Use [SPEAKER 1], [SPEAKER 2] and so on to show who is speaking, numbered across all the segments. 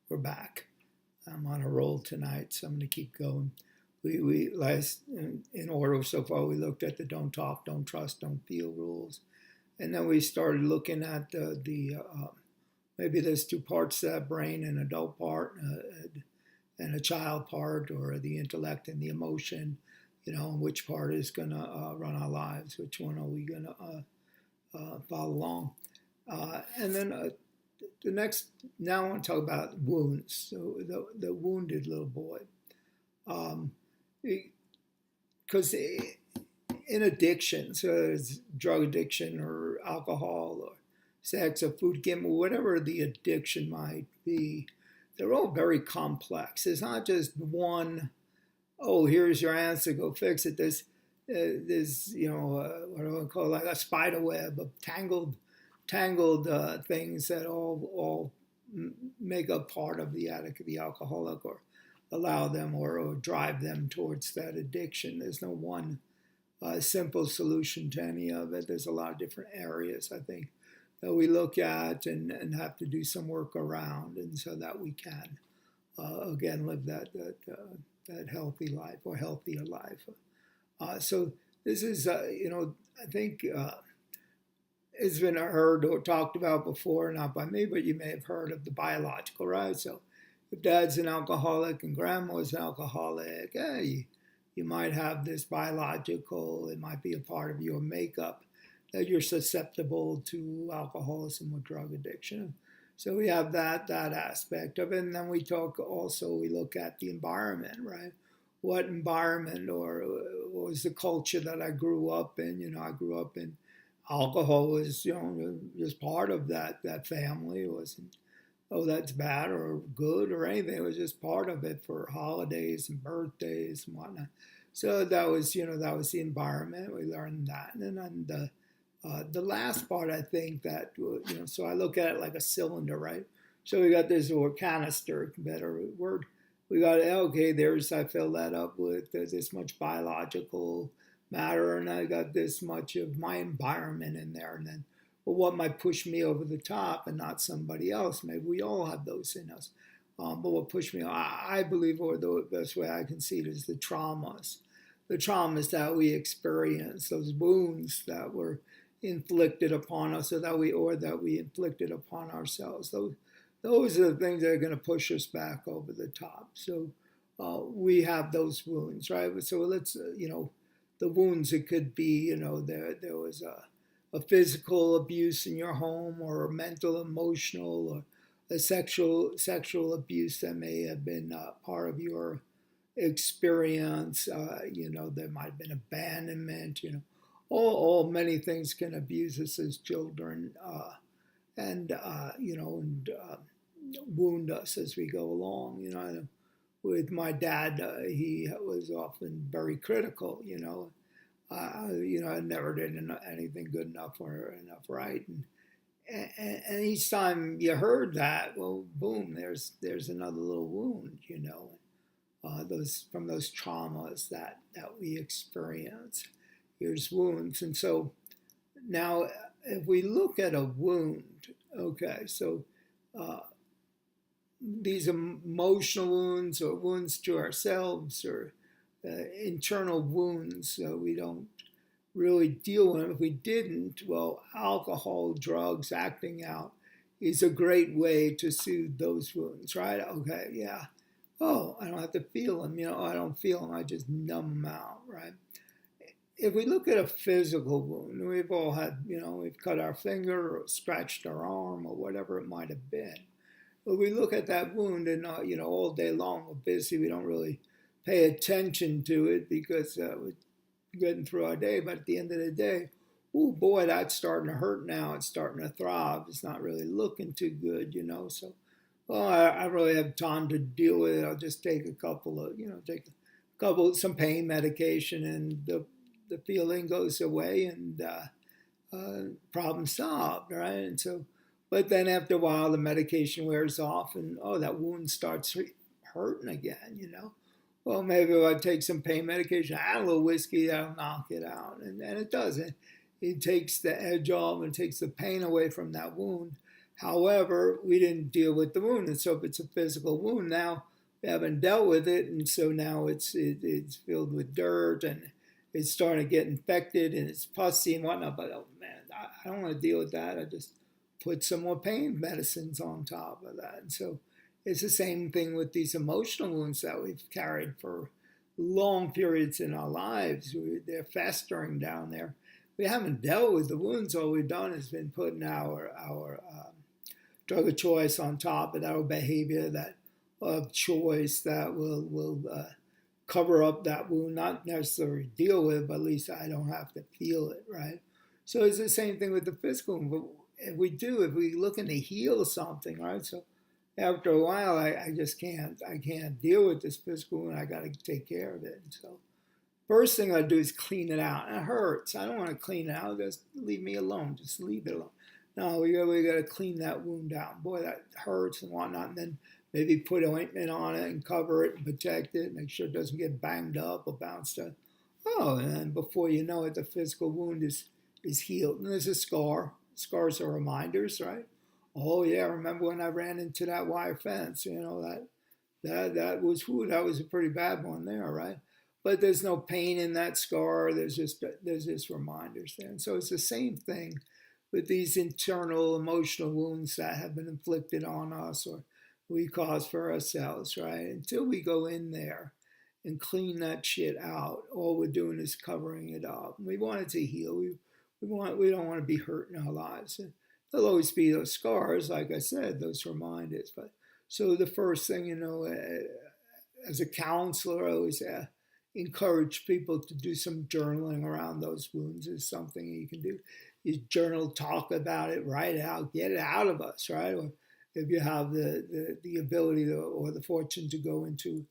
[SPEAKER 1] We're back. I'm on a roll tonight, so I'm going to keep going. We last in order so far. We looked at the don't talk, don't trust, don't feel rules, and then we started looking at maybe there's two parts to that brain: an adult part and a child part, or the intellect and the emotion. Which part is going to run our lives? Which one are we going to follow along? And then the next, now I want to talk about wounds. So the wounded little boy, because in addiction, so it's drug addiction or alcohol or sex or food gambling, whatever the addiction might be, they're all very complex. It's not just one. Oh, here's your answer. Go fix it. There's what do I call it, like a spider web of tangled things that all make up part of the addict, the alcoholic, or allow them or drive them towards that addiction. There's no one simple solution to any of it. There's a lot of different areas, I think, that we look at and have to do some work around, and so that we can again live that healthy life or healthier life. So this is, I think it's been heard or talked about before, not by me, but you may have heard of the biological, right? So if dad's an alcoholic and grandma's an alcoholic, you might have this biological, it might be a part of your makeup that you're susceptible to alcoholism or drug addiction. So we have that aspect of it. And then we look at the environment, right? What environment or what was the culture that I grew up in? I grew up in alcohol was, just part of that family. It wasn't, oh, that's bad or good or anything. It was just part of it for holidays and birthdays and whatnot. So that was the environment. We learned that. And then the last part, I think that, so I look at it like a cylinder, right? So we got this, or canister, better word. We got, okay, I fill that up with this much biological matter, and I got this much of my environment in there. And then, well, what might push me over the top and not somebody else? Maybe we all have those in us. But what pushed me, I believe, or the best way I can see it, is the traumas. The traumas that we experience, those wounds that were inflicted upon us, or that we inflicted upon ourselves. Those are the things that are going to push us back over the top. So we have those wounds, right? So let's, the wounds, it could be, there was a physical abuse in your home, or mental, emotional, or a sexual abuse that may have been part of your experience. There might have been abandonment, all many things can abuse us as children, and wound us as we go along. With my dad, he was often very critical. I never did anything good enough or enough right, and each time you heard that, well, boom, there's another little wound. Those traumas that we experience. Here's wounds, and so now if we look at a wound, okay, so these emotional wounds or wounds to ourselves or internal wounds we don't really deal with them. If we didn't, well, alcohol, drugs, acting out is a great way to soothe those wounds, right? Okay, yeah. Oh, I don't have to feel them. I don't feel them. I just numb them out, right? If we look at a physical wound, we've all had, we've cut our finger or scratched our arm or whatever it might have been. But we look at that wound and, all day long we're busy. We don't really pay attention to it because we're getting through our day. But at the end of the day, oh boy, that's starting to hurt now. It's starting to throb. It's not really looking too good, So, well, I really have time to deal with it. I'll just take some pain medication, and the feeling goes away, and problem solved, right? And so, but then after a while, the medication wears off, and that wound starts hurting again, Well, maybe if I take some pain medication, add a little whiskey, that'll knock it out, and it doesn't. It takes the edge off and takes the pain away from that wound. However, we didn't deal with the wound, and so if it's a physical wound now, we haven't dealt with it, and so now it's filled with dirt and it's starting to get infected and it's pussy and whatnot. But oh man, I don't want to deal with that. I just put some more pain medicines on top of that, and so it's the same thing with these emotional wounds that we've carried for long periods in our lives. They're festering down there. We haven't dealt with the wounds. All we've done has been putting our drug of choice on top of our behavior that of choice that will cover up that wound, not necessarily deal with it, but at least I don't have to feel it, right? So it's the same thing with the physical. But if we're looking to heal something, right? So after a while, I just can't deal with this physical wound. I got to take care of it. And so first thing I do is clean it out. And it hurts. I don't want to clean it out. Just leave me alone. Just leave it alone. No, we got to clean that wound out. Boy, that hurts and whatnot. And then maybe put ointment on it and cover it and protect it. Make sure it doesn't get banged up or bounced up. Oh, and then before you know it, the physical wound is healed. And there's a scar. Scars are reminders, right? Oh yeah, remember when I ran into that wire fence? You know that was whew, that was a pretty bad one there, right? But there's no pain in that scar. There's just reminders there, and so it's the same thing with these internal emotional wounds that have been inflicted on us or we cause for ourselves, right? Until we go in there and clean that shit out, all we're doing is covering it up. We want it to heal. We don't want to be hurt in our lives. And there'll always be those scars, like I said, those reminders. But so the first thing, as a counselor, I always encourage people to do some journaling around those wounds. Is something you can do. You journal, talk about it, write it out, get it out of us, right? Or if you have the ability or the fortune to go into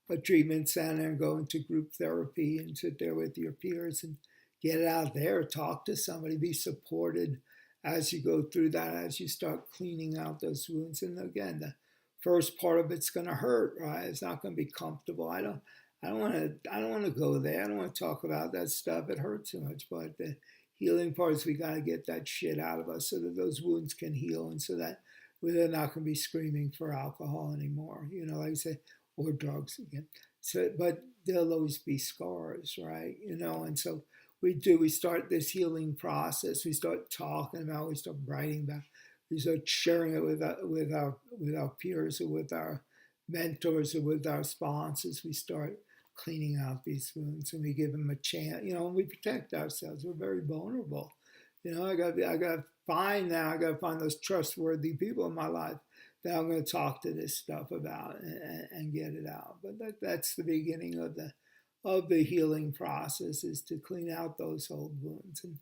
[SPEAKER 1] a treatment center and go into group therapy and sit there with your peers and get it out there, talk to somebody, be supported as you go through that, as you start cleaning out those wounds. And again, the first part of it's going to hurt, right? It's not going to be comfortable. I don't want to go there. I don't want to talk about that stuff. It hurts too much. But the healing part is we got to get that shit out of us so that those wounds can heal and so that we're not going to be screaming for alcohol anymore. Like I said, or drugs again. So, but there'll always be scars, right? And so we start this healing process. We start talking about, we start writing about, we start sharing it with our peers or with our mentors or with our sponsors. We start cleaning out these wounds and we give them a chance, and we protect ourselves. We're very vulnerable. I got to find those trustworthy people in my life that I'm going to talk to this stuff about and get it out. But that's the beginning of the healing process, is to clean out those old wounds. And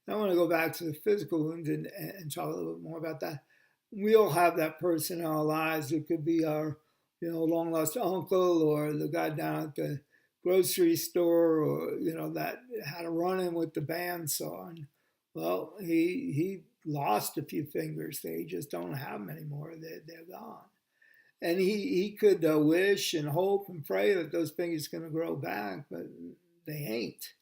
[SPEAKER 1] I want to go back to the physical wounds and talk a little bit more about that. We all have that person in our lives. It could be our long lost uncle or the guy down at the grocery store, or that had a run in with the bandsaw. And well, he lost a few fingers. They just don't have them anymore. They're gone. And he could wish and hope and pray that those fingers going to grow back, but they ain't.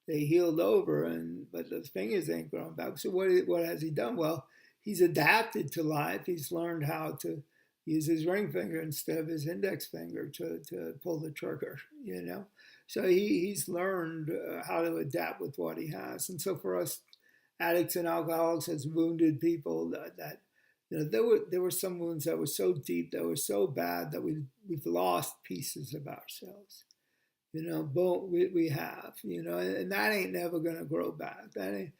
[SPEAKER 1] They healed over, but those fingers ain't growing back. So what has he done? Well, he's adapted to life. He's learned how to use his ring finger instead of his index finger to pull the trigger. So he's learned how to adapt with what he has. And so for us addicts and alcoholics, as wounded people, that there were some wounds that were so deep, that were so bad, that we've lost pieces of ourselves. But we have, and that ain't never gonna grow back. That ain't,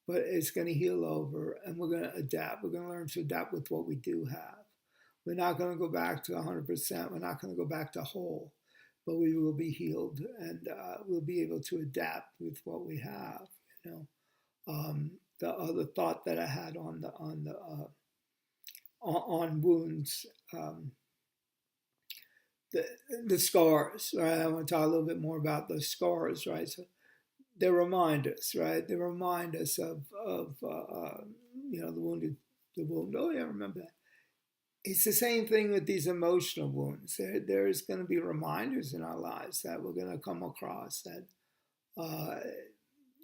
[SPEAKER 1] but it's gonna heal over, and we're gonna adapt. We're gonna learn to adapt with what we do have. We're not gonna go back to 100%. We're not gonna go back to whole, but we will be healed, and we'll be able to adapt with what we have. The other thought that I had on wounds, the scars, right? I want to talk a little bit more about those scars, right? So they remind us, right? They remind us of the wound. Oh yeah, I remember that. It's the same thing with these emotional wounds. There's going to be reminders in our lives that we're going to come across that uh,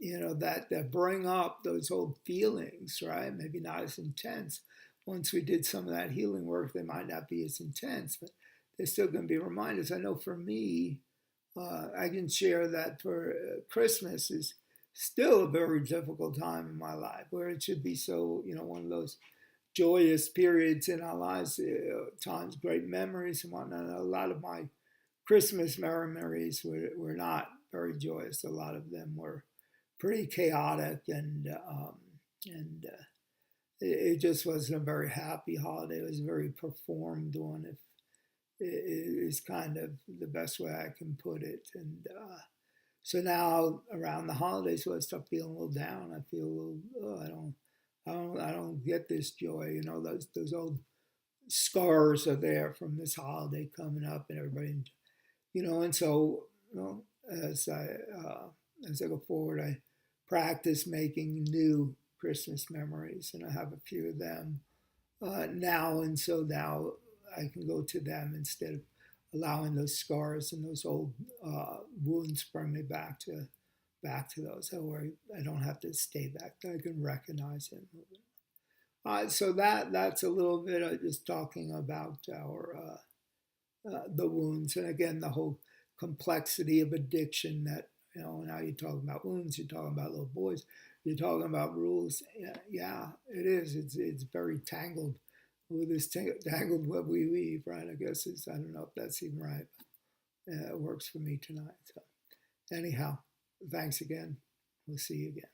[SPEAKER 1] that bring up those old feelings, right? Maybe not as intense, once we did some of that healing work, they might not be as intense, but they're still going to be reminders. I know for me, I can share that for Christmas is still a very difficult time in my life, where it should be so, one of those joyous periods in our lives, times, great memories and whatnot. A lot of my Christmas memories were not very joyous. A lot of them were pretty chaotic, and it just wasn't a very happy holiday. It was a very performed one, if is kind of the best way I can put it. And so now around the holidays, when I start feeling a little down, I feel a little, I don't get this joy. Those old scars are there from this holiday coming up, and everybody, and so as I go forward, I practice making new Christmas memories, and I have a few of them now, and so now I can go to them instead of allowing those scars and those old wounds bring me back to those. Where I don't have to stay back. I can recognize it. So that's a little bit of just talking about our the wounds, and again the whole complexity of addiction. That now you're talking about wounds, you're talking about little boys, you're talking about rules. Yeah, it is. It's very tangled with this tangled web we weave, right? I guess I don't know if that's even right, but it works for me tonight. So anyhow, thanks again. We'll see you again.